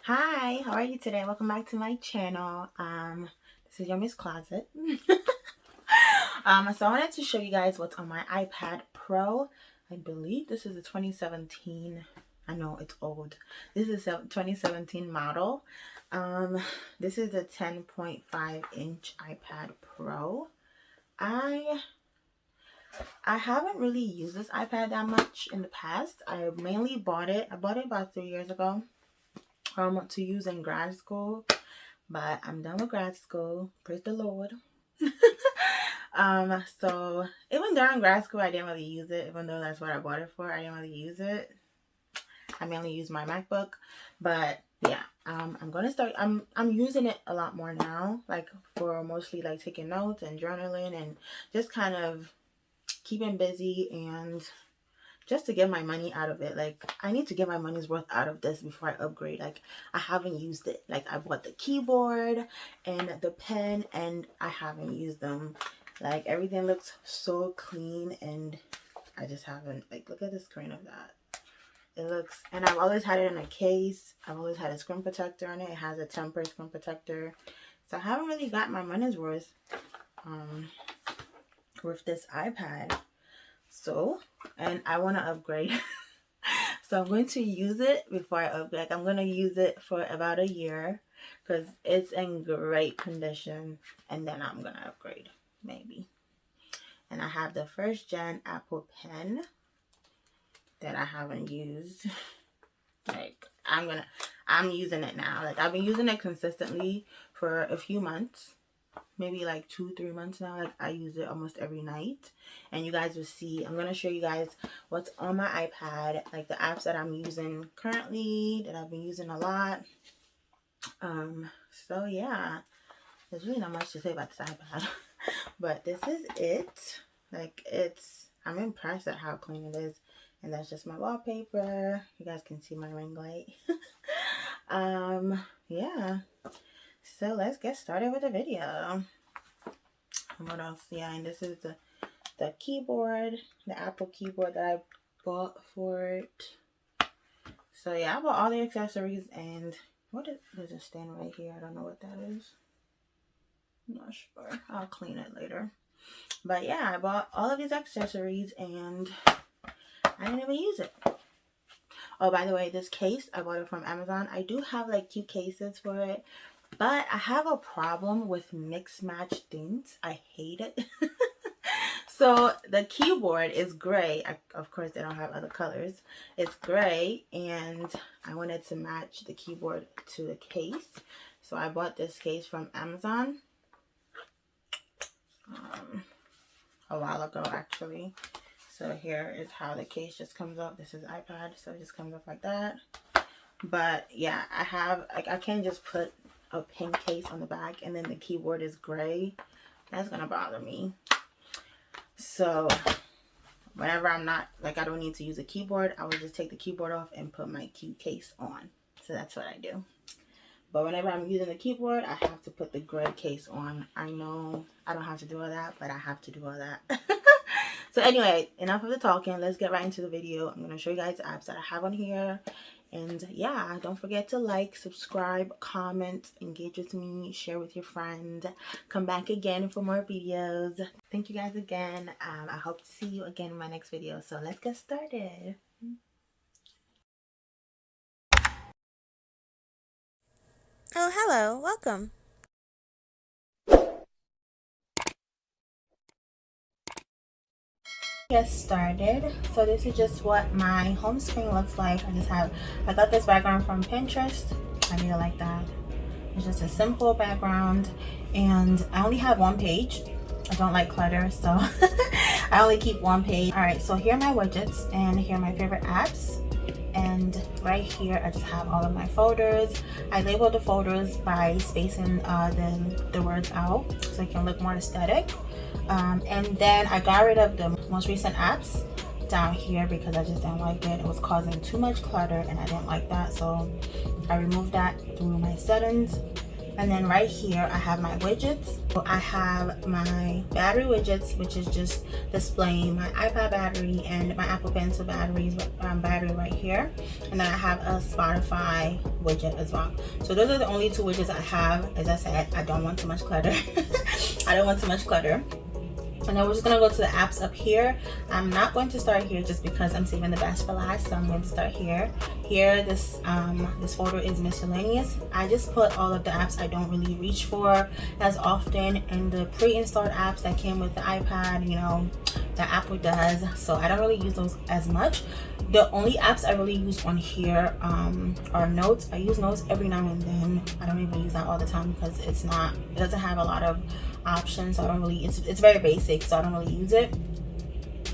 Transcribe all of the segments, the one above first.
Hi, how are you today? Welcome back to my channel. This is Yomi's closet. So I wanted to show you guys what's on my iPad Pro. I believe this is a 2017. I know it's old. This is a 2017 model. This is a 10.5-inch iPad Pro. I haven't really used this iPad that much in the past. I mainly bought it. I bought it about 3 years ago. To use in grad school, but I'm done with grad school. Praise the Lord. So even during grad school, I didn't really use it, even though that's what I bought it for. I didn't really use it. I mainly use my MacBook, but yeah, I'm gonna start. I'm using it a lot more now, like for mostly like taking notes and journaling and just kind of keeping busy and just to get my money out of it. Like, I need to get my money's worth out of this before I upgrade. Like, I haven't used it. Like, I bought the keyboard and the pen and I haven't used them. Like, everything looks so clean and I just haven't. Like, look at the screen of that. It looks, and I've always had it in a case. I've always had a screen protector on it. It has a tempered screen protector. So I haven't really got my money's worth with this iPad. So, and I want to upgrade. So I'm going to use it before I upgrade. Like, I'm going to use it for about a year because it's in great condition. And then I'm going to upgrade, maybe. And I have the first gen Apple Pen that I haven't used. Like, I'm using it now. Like, I've been using it consistently for a few months. Maybe like 2-3 months now. Like, I use it almost every night, and you guys will see. I'm gonna show you guys what's on my iPad, like the apps that I'm using currently, that I've been using a lot. So yeah, there's really not much to say about this iPad. But this is it. Like, I'm impressed at how clean it is. And that's just my wallpaper. You guys can see my ring light. Yeah, so let's get started with the video. What else? Yeah, and this is the keyboard, the Apple keyboard that I bought for it. So yeah, I bought all the accessories. And there's a stand right here. I don't know what that is. I'm not sure. I'll clean it later. But yeah, I bought all of these accessories and I didn't even use it. Oh, by the way, this case, I bought it from Amazon. I do have like 2 cases for it, but I have a problem with mix match things. I hate it. So the keyboard is gray. Of course, they don't have other colors. It's gray, and I wanted to match the keyboard to the case. So I bought this case from Amazon a while ago, actually. So here is how the case just comes up. This is iPad, so it just comes up like that. But yeah, I can't just put a pink case on the back and then the keyboard is gray. That's gonna bother me. So whenever I'm not, like, I don't need to use a keyboard, I will just take the keyboard off and put my key case on. So that's what I do. But whenever I'm using the keyboard, I have to put the gray case on. I know I don't have to do all that, but I have to do all that. So anyway, enough of the talking. Let's get right into the video. I'm going to show you guys the apps that I have on here. And yeah, don't forget to like, subscribe, comment, engage with me, share with your friends. Come back again for more videos. Thank you guys again. I hope to see you again in my next video. So let's get started. Oh, hello. Welcome. Get started. So this is just what my home screen looks like. I got this background from Pinterest. I really like that. It's just a simple background, and I only have 1 page. I don't like clutter, so I only keep 1 page. All right, so here are my widgets, and here are my favorite apps. And right here I just have all of my folders. I labeled the folders by spacing the words out so it can look more aesthetic. And then I got rid of the most recent apps down here because I just didn't like it. It was causing too much clutter and I didn't like that, so I removed that through my settings. And then right here I have my widgets. So I have my battery widgets, which is just displaying my iPad battery and my Apple Pencil battery right here. And then I have a Spotify widget as well. So those are the only two widgets I have. As I said, I don't want too much clutter. I don't want too much clutter. And then we're just gonna go to the apps up here. I'm not going to start here just because I'm saving the best for last, so I'm going to start here. Here, this folder is miscellaneous. I just put all of the apps I don't really reach for as often, and the pre-installed apps that came with the iPad, you know, that Apple does. So I don't really use those as much. The only apps I really use on here are Notes. I use Notes every now and then. I don't even use that all the time because it doesn't have a lot of options, so I don't really, it's very basic, so I don't really use it.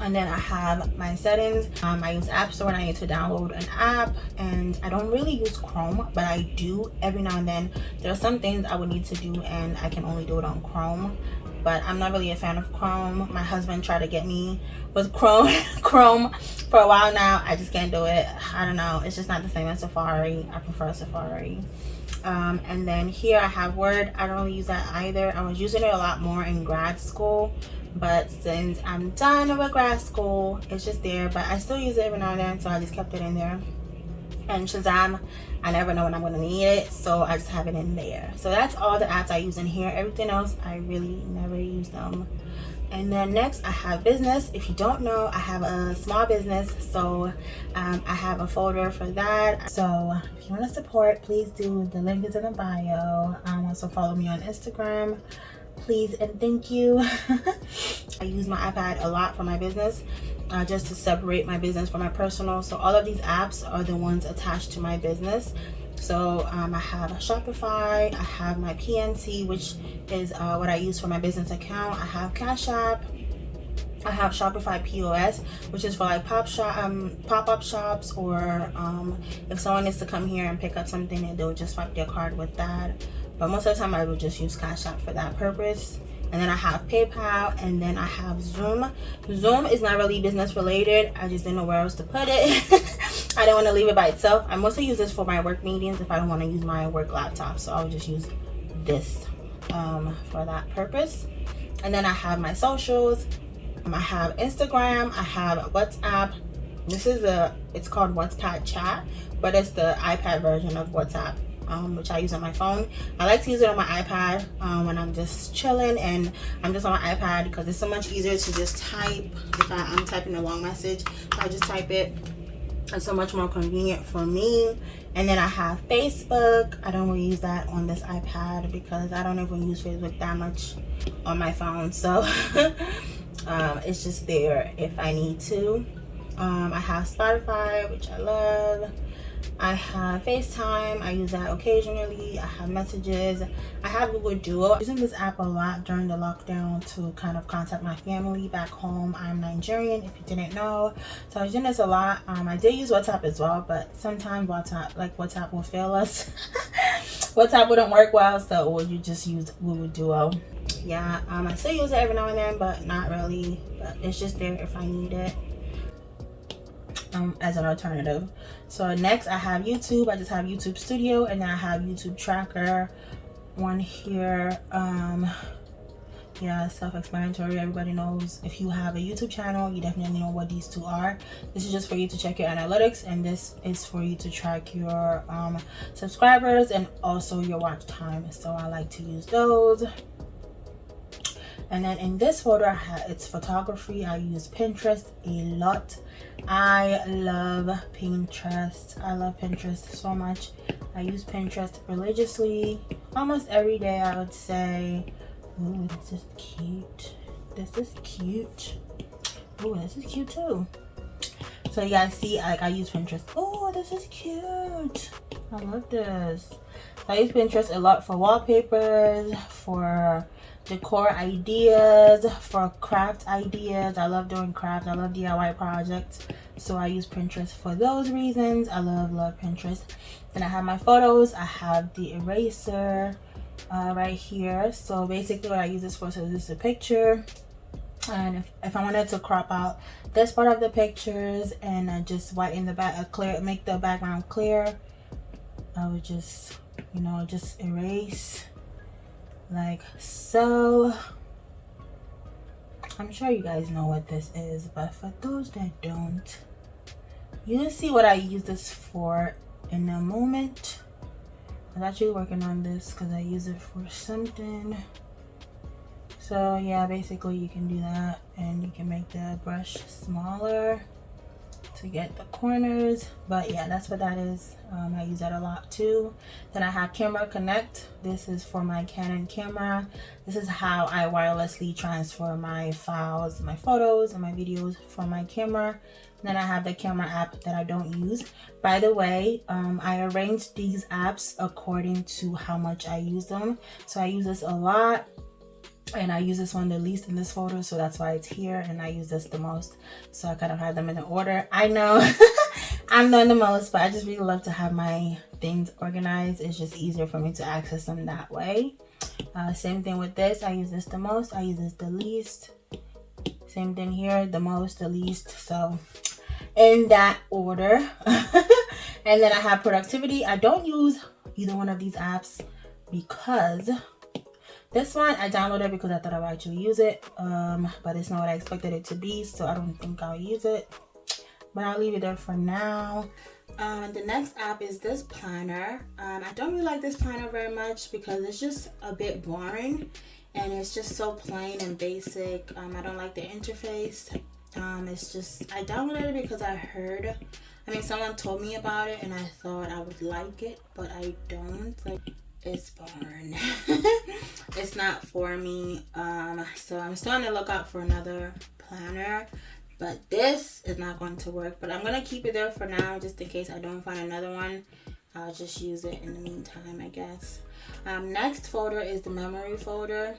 And then I have my settings. I use App Store when I need to download an app, and I don't really use Chrome, but I do every now and then. There are some things I would need to do and I can only do it on Chrome, but I'm not really a fan of Chrome. My husband tried to get me with Chrome for a while now. I just can't do it. I don't know, it's just not the same as Safari. I prefer Safari. And then here I have Word. I don't really use that either. I was using it a lot more in grad school, but since I'm done with grad school, it's just there. But I still use it every now and then, so I just kept it in there. And Shazam, I never know when I'm going to need it, so I just have it in there. So that's all the apps I use in here. Everything else, I really never use them. And then next I have business. If you don't know, I have a small business, so I have a folder for that. So if you want to support, please do. The link is in the bio. Also follow me on Instagram, please and thank you. I use my iPad a lot for my business, just to separate my business from my personal. So all of these apps are the ones attached to my business. So I have Shopify, I have my PNC, which is what I use for my business account. I have Cash App, I have Shopify POS, which is for like pop-up shops, or if someone needs to come here and pick up something, and they'll just swipe their card with that. But most of the time I will just use Cash App for that purpose. And then I have PayPal, and then I have Zoom. Zoom is not really business related. I just didn't know where else to put it. I don't want to leave it by itself. I mostly use this for my work meetings if I don't want to use my work laptop. So I'll just use this for that purpose. And then I have my socials. I have Instagram. I have WhatsApp. This is it's called WhatsApp Chat, but it's the iPad version of WhatsApp, which I use on my phone. I like to use it on my iPad when I'm just chilling and I'm just on my iPad, because it's so much easier to just type. If I'm typing a long message, I just type it. It's so much more convenient for me. And then I have Facebook. I don't really use that on this iPad because I don't even use Facebook that much on my phone, so it's just there if I need to. I have Spotify, which I love. I have FaceTime. I use that occasionally. I have Messages. I have Google Duo. I'm using this app a lot during the lockdown to kind of contact my family back home. I'm Nigerian, if you didn't know. So I was doing this a lot. I did use WhatsApp as well, but sometimes WhatsApp will fail us. WhatsApp wouldn't work well, so you just use Google Duo. Yeah, I still use it every now and then, but not really. But it's just there if I need it. As an alternative. So next I have YouTube. I just have YouTube Studio, and then I have YouTube Tracker one here. Yeah, self-explanatory. Everybody knows. If you have a YouTube channel, you definitely know what these two are. This is just for you to check your analytics, and this is for you to track your subscribers and also your watch time. So I like to use those. And then in this folder, it's photography. I use Pinterest a lot. I love Pinterest. I love Pinterest so much. I use Pinterest religiously, almost every day, I would say. Ooh, this is cute. This is cute. Ooh, this is cute too. So you guys see, like, I use Pinterest. Oh, this is cute. I love this. I use Pinterest a lot for wallpapers, for decor ideas, for craft ideas. I love doing crafts. I love DIY projects, so I use Pinterest for those reasons. I love Pinterest. Then I have my photos. I have the eraser right here. So basically what I use this for, so this is a picture, and if I wanted to crop out this part of the pictures and just whiten the back, make the background clear, I would just, you know, just erase like so. I'm sure you guys know what this is, but for those that don't, you'll see what I use this for in a moment. I was actually working on this because I use it for something. So yeah, basically you can do that, and you can make the brush smaller to get the corners. But yeah, that's what that is. I use that a lot too. Then I have Camera Connect. This is for my Canon camera. This is how I wirelessly transfer my files, my photos and my videos from my camera. Then I have the camera app that I don't use. By the way, I arranged these apps according to how much I use them. So I use this a lot, and I use this one the least in this photo, so that's why it's here, and I use this the most, so I kind of have them in the order. I know I'm doing the most, but I just really love to have my things organized. It's just easier for me to access them that way. Same thing with this. I use this the most, I use this the least. Same thing here, the most, the least, so in that order. And then I have productivity. I don't use either one of these apps because this one I downloaded because I thought I would actually use it, but it's not what I expected it to be, so I don't think I'll use it, but I'll leave it there for now. The next app is this planner. I don't really like this planner very much because it's just a bit boring and it's just so plain and basic. I don't like the interface. It's just, I downloaded it because someone told me about it and I thought I would like it, but I don't. Like, it's boring. It's not for me. So I'm still on the lookout for another planner, but this is not going to work. But I'm gonna keep it there for now just in case I don't find another one. I'll just use it in the meantime, I guess. Next folder is the memory folder.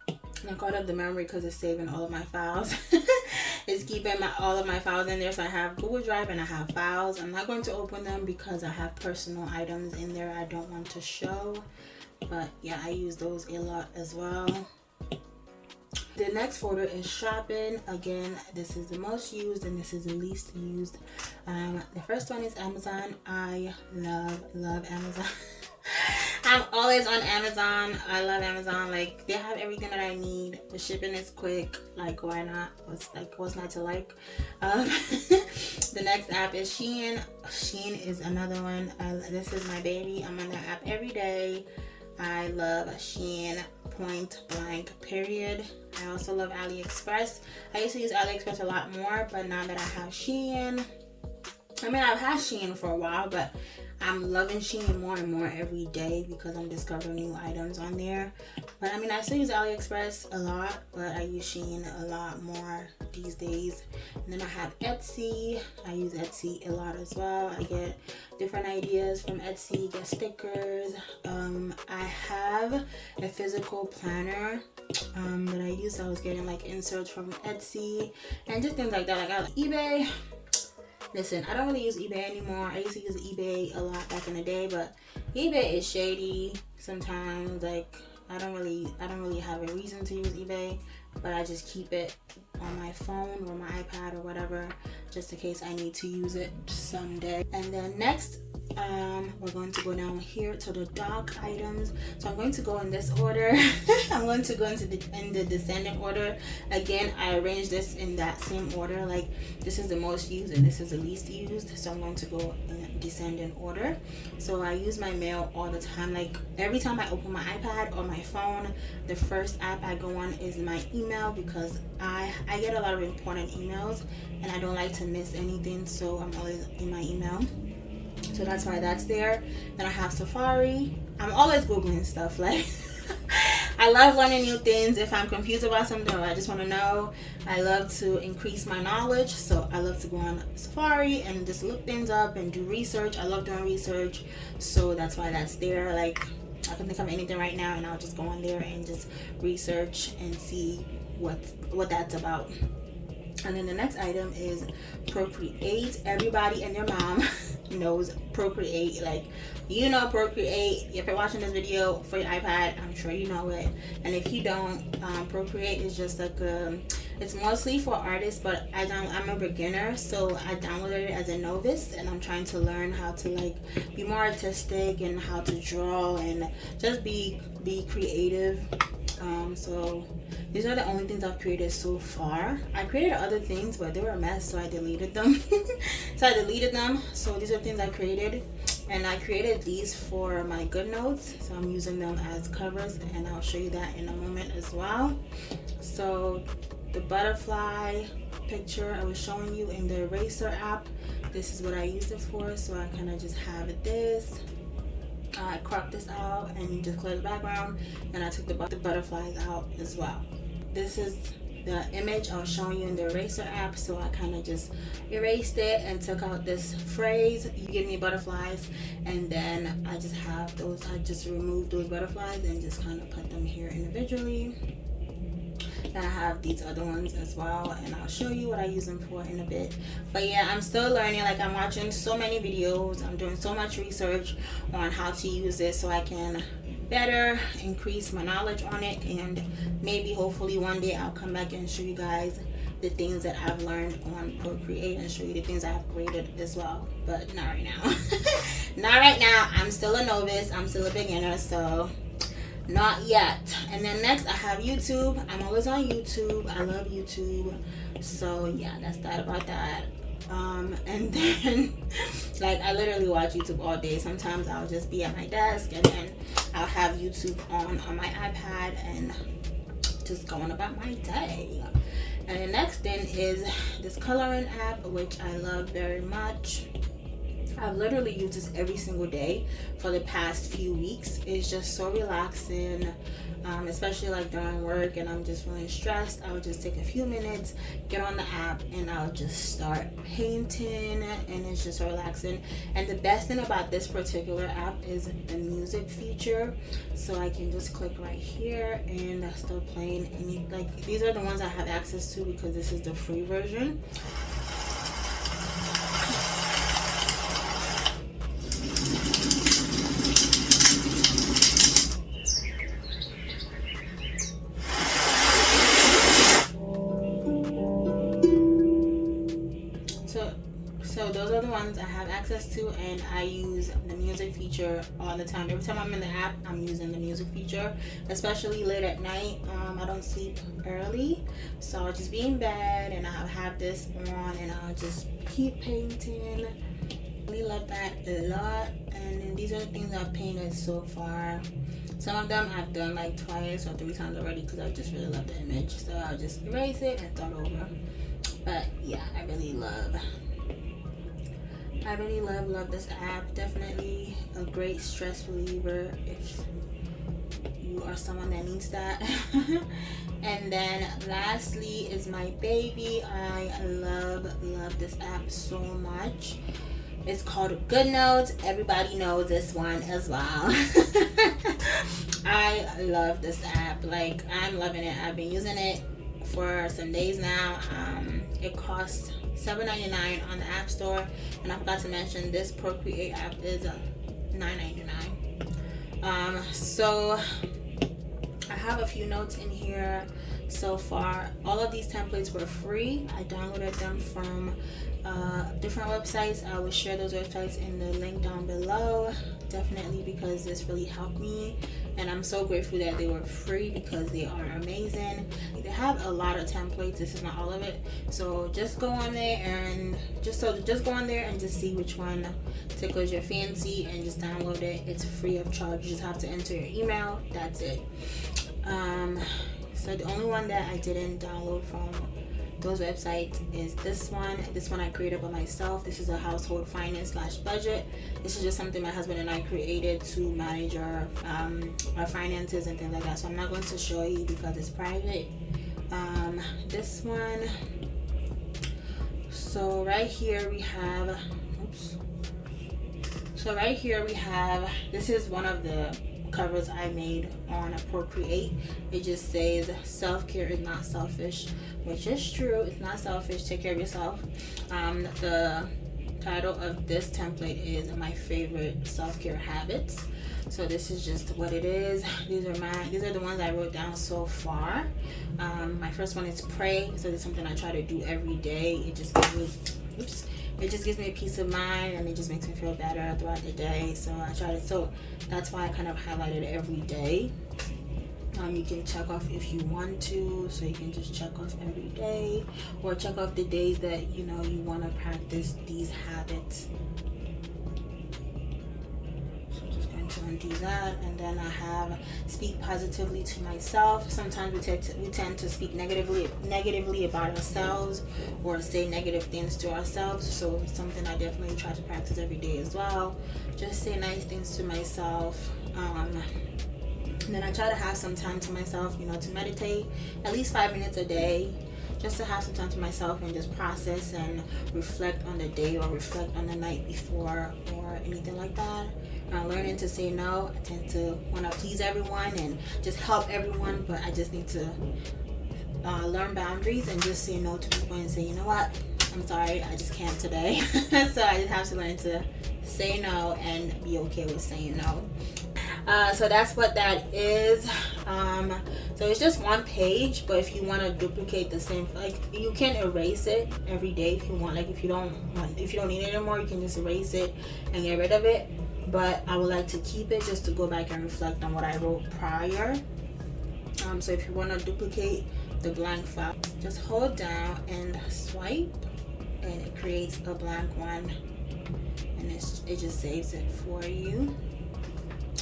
And I called it the memory because it's saving all of my files. It's keeping all of my files in there. So I have Google Drive and I have files. I'm not going to open them because I have personal items in there I don't want to show. But yeah, I use those a lot as well. The next folder is shopping. Again, this is the most used and this is the least used. The first one is Amazon. I love Amazon. I'm always on Amazon. I love Amazon. Like, they have everything that I need. The shipping is quick. Like, why not? What's not to like? The next app is Shein. Shein is another one. This is my baby. I'm on that app every day. I love Shein, point blank, period. I also love AliExpress. I used to use AliExpress a lot more, but now that I have Shein, I've had Shein for a while, but I'm loving Shein more and more every day because I'm discovering new items on there. But I still use AliExpress a lot, but I use Shein a lot more these days. And then I have Etsy. I use Etsy a lot as well. I get different ideas from Etsy, get stickers. I have a physical planner that I use. I was getting like inserts from Etsy and just things like that. Like, I like eBay. Listen, I don't really use eBay anymore. I used to use eBay a lot back in the day, but eBay is shady sometimes. Like, I don't really have a reason to use eBay, but I just keep it on my phone or my iPad or whatever, just in case I need to use it someday. And then next, we're going to go down here to the dock items. So I'm going to go in this order. I'm going to go in the descending order. Again, I arranged this in that same order. Like, this is the most used and this is the least used. So I'm going to go in descending order. So I use my mail all the time. Like, every time I open my iPad or my phone, the first app I go on is my email because I get a lot of important emails and I don't like to miss anything. So I'm always in my email. So that's why that's there. Then I have Safari. I'm always Googling stuff. Like, I love learning new things. If I'm confused about something or I just want to know, I love to increase my knowledge. So I love to go on Safari and just look things up and do research. I love doing research. So that's why that's there. Like, I can think of anything right now and I'll just go on there and just research and see what that's about. And then the next item is Procreate. Everybody and their mom knows Procreate. Like, you know Procreate. If you're watching this video for your iPad, I'm sure you know it. And if you don't, Procreate is just like It's mostly for artists, but I'm a beginner, so I downloaded it as a novice, and I'm trying to learn how to like be more artistic and how to draw and just be creative. So these are the only things I've created so far. I created other things, but they were a mess, so I deleted them. So these are things I created, and I created these for my GoodNotes, so I'm using them as covers, and I'll show you that in a moment as well. So the butterfly picture I was showing you in the eraser app, this is what I used it for. So I kind of just have this. I cropped this out and you just clear the background, and I took the butterflies out as well. This is the image I was showing you in the eraser app, so I kind of just erased it and took out this phrase, you give me butterflies, and then I just have those, I just removed those butterflies and just kind of put them here individually. And I have these other ones as well, and I'll show you what I use them for in a bit. But yeah, I'm still learning. Like, I'm watching so many videos, I'm doing so much research on how to use this so I can better increase my knowledge on it, and maybe hopefully one day I'll come back and show you guys the things that I've learned on Procreate and show you the things I've created as well. But not right now. Not right now. I'm still a novice, I'm still a beginner, so not yet. And then next I have YouTube. I'm always on YouTube. I love YouTube. So yeah, that's that about that. And then like, I literally watch YouTube all day. Sometimes I'll just be at my desk and then I'll have YouTube on my iPad and just going about my day. And the next thing is this coloring app, which I love very much. I've literally used this every single day for the past few weeks. It's just so relaxing, especially like during work and I'm just feeling stressed. I'll just take a few minutes, get on the app, and I'll just start painting, and it's just so relaxing. And the best thing about this particular app is the music feature, so I can just click right here and start playing any, like, these are the ones I have access to because this is the free version. So those are the ones I have access to, and I use the music feature all the time. Every time I'm in the app, I'm using the music feature, especially late at night. I don't sleep early, so I'll just be in bed and I'll have this on and I'll just keep painting. I really love that a lot. And these are the things I've painted so far. Some of them I've done like twice or 3 times already because I just really love the image, so I'll just erase it and start over. But yeah, I really love this app. Definitely a great stress reliever if you are someone that needs that. And then lastly is my baby. I love this app so much. It's called GoodNotes. Everybody knows this one as well. I love this app. Like, I'm loving it. I've been using it for some days now. It costs $7.99 on the App Store, and I forgot to mention this Procreate app is $9.99. So I have a few notes in here so far. All of these templates were free. I downloaded them from different websites. I will share those websites in the link down below, definitely, because this really helped me, and I'm so grateful that they were free because they are amazing. They have a lot of templates. This is not all of it, so just go on there and just go on there and just see which one tickles your fancy and just download it. It's free of charge. You just have to enter your email. That's it. So the only one that I didn't download from those websites is this one. This one I created by myself. This is a household finance / budget. This is just something my husband and I created to manage our finances and things like that. So I'm not going to show you because it's private. This one. So right here we have. So right here we have. This is one of the covers I made on Procreate. It just says self-care is not selfish, which is true. It's not selfish. Take care of yourself. The title of this template is my favorite self-care habits. So this is just what it is. These are the ones I wrote down so far. My first one is pray. So it's something I try to do every day. It just gives me a peace of mind, and it just makes me feel better throughout the day. So I try to, so that's why I kind of highlighted every day. You can check off if you want to, so you can just check off every day, or check off the days that you want to practice these habits. So I'm just going to undo that, and then I have speak positively to myself. Sometimes we tend to speak negatively about ourselves, or say negative things to ourselves. So it's something I definitely try to practice every day as well. Just say nice things to myself. And then I try to have some time to myself, to meditate, at least 5 minutes a day, just to have some time to myself and just process and reflect on the day, or reflect on the night before, or anything like that. Learning to say no. I tend to want to please everyone and just help everyone, but I just need to learn boundaries and just say no to people and say, you know what, I'm sorry, I just can't today. So I just have to learn to say no and be okay with saying no. So that's what that is. So it's just one page, but if you want to duplicate the same, like, you can erase it every day if you want. Like, if you don't need it anymore, you can just erase it and get rid of it. But I would like to keep it just to go back and reflect on what I wrote prior. So if you want to duplicate the blank file, just hold down and swipe, and it creates a blank one, and it just saves it for you.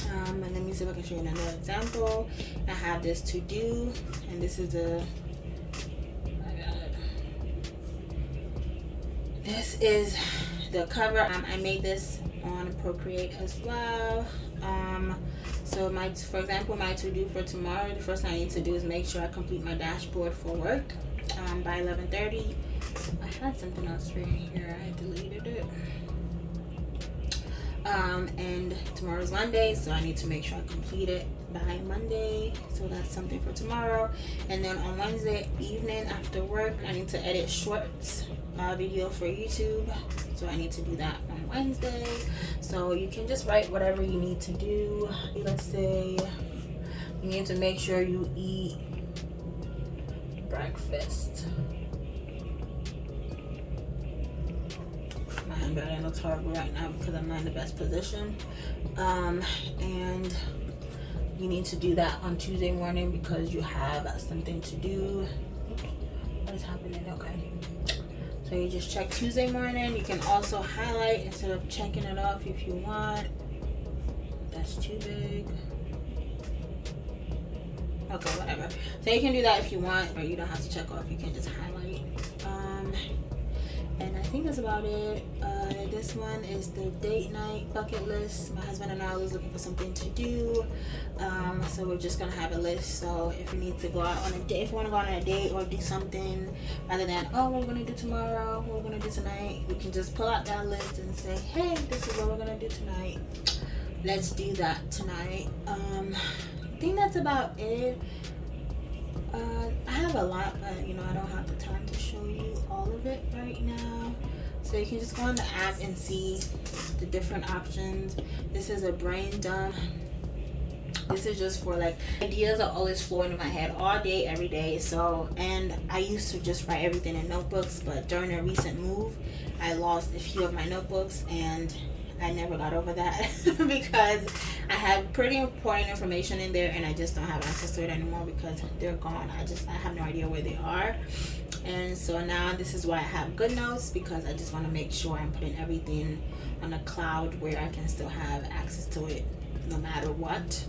And let me see if I can show you another example. I have this to do, and this is this is the cover. I made this on Procreate as well. So for example, my to do for tomorrow, the first thing I need to do is make sure I complete my dashboard for work by 11:30. I had something else right here. I deleted it. And tomorrow's Monday, so I need to make sure I complete it by Monday. So that's something for tomorrow. And then on Wednesday evening after work, I need to edit shorts video for YouTube. So I need to do that on Wednesday. So you can just write whatever you need to do. Let's say you need to make sure you eat breakfast. My handwriting looks horrible right now because I'm not in the best position. And you need to do that on Tuesday morning because you have something to do. Oops, what is happening? Okay. So you just check Tuesday morning. You can also highlight instead of checking it off if you want. That's too big. Okay, whatever. So you can do that if you want, or you don't have to check off. You can just highlight. And I think that's about it. This one is the date night bucket list. My husband and I are always looking for something to do. So we're just gonna have a list. So if you need to go out on a date, if you want to go on a date or do something, rather than what we're gonna do tomorrow, what we're gonna do tonight, we can just pull out that list and say, hey, this is what we're gonna do tonight. Let's do that tonight. I think that's about it. I have a lot, but I don't have the time to show you all of it right now. So you can just go on the app and see the different options. This is a brain dump. This is just for ideas are always flowing in my head all day, every day. So, and I used to just write everything in notebooks, but during a recent move, I lost a few of my notebooks, and I never got over that because I had pretty important information in there, and I just don't have access to it anymore because they're gone. I have no idea where they are. And so now this is why I have GoodNotes, because I just want to make sure I'm putting everything on a cloud where I can still have access to it no matter what.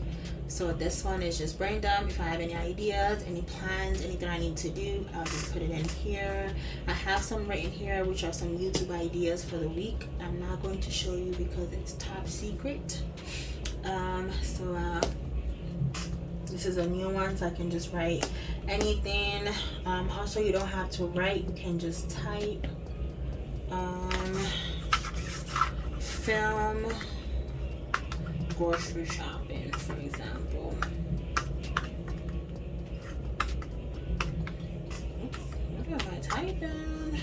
So this one is just brain dump. If I have any ideas, any plans, anything I need to do, I'll just put it in here. I have some written here, which are some YouTube ideas for the week. I'm not going to show you because it's top secret. This is a new one, so I can just write anything. Also, you don't have to write, you can just type. Film grocery shopping, for example. Oops, what am I typing?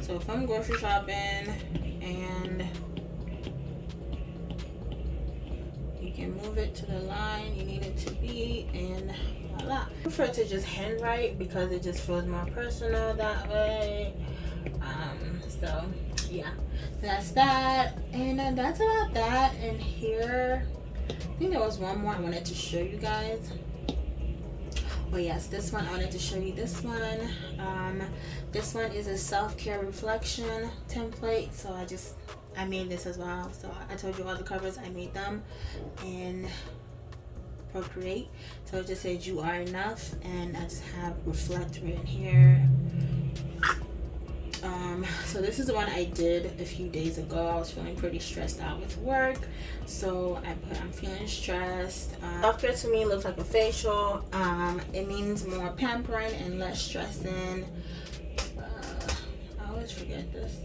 So film grocery shopping, and can move it to the line you need it to be, and voila. I prefer to just handwrite because it just feels more personal that way. So yeah, that's that, and that's about that. And here, I think there was one more I wanted to show you guys. Oh yes, this one I wanted to show you. This one is a self-care reflection template. So I made this as well. So I told you all the covers, I made them in Procreate. So it just says you are enough, and I just have reflect written here. So this is the one I did a few days ago. I was feeling pretty stressed out with work, so I put I'm feeling stressed. Self-care to me looks like a facial. It means more pampering and less stressing. I always forget this.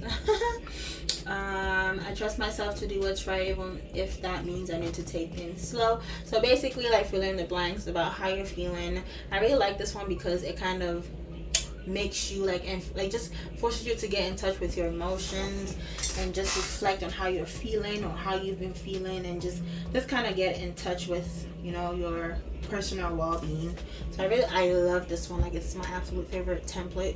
I trust myself to do what's right, even if that means I need to take things slow. So basically, like, fill in the blanks about how you're feeling. I really like this one because it kind of makes you just forces you to get in touch with your emotions and just reflect on how you're feeling or how you've been feeling, and just kind of get in touch with, you know, your personal well-being. So I love this one. Like, it's my absolute favorite template.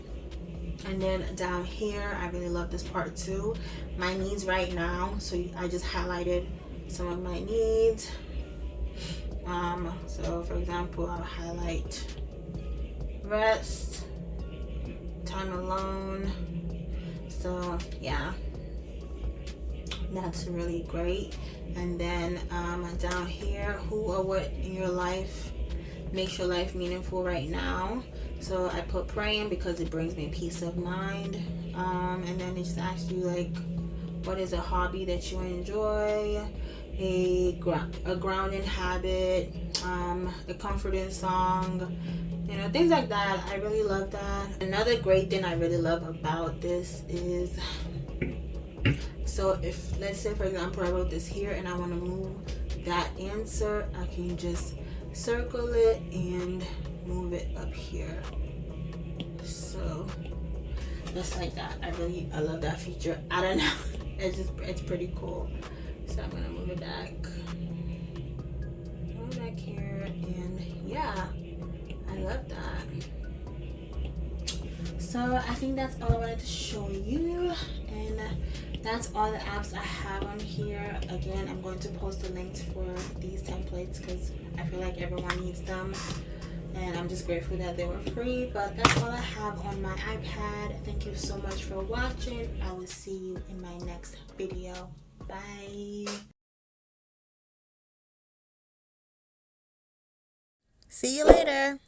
And then down here, I really love this part too, my needs right now. So I just highlighted some of my needs. So for example, I'll highlight rest, time alone. So yeah, that's really great. And then down here, who or what in your life makes your life meaningful right now. So I put praying because it brings me peace of mind. And then it just asks you, like, what is a hobby that you enjoy, a grounding habit, a comforting song, you know, things like that. I really love that. Another great thing I really love about this is, so if, let's say for example, I wrote this here and I want to move that answer, I can just circle it and move it up here. So just like that. I love that feature. I don't know. It's pretty cool. So I'm gonna move it back here, and yeah, I love that. So I think that's all I wanted to show you, and that's all the apps I have on here. Again, I'm going to post the links for these templates because I feel like everyone needs them, and I'm just grateful that they were free. But that's all I have on my iPad. Thank you so much for watching. I will see you in my next video. Bye. See you later.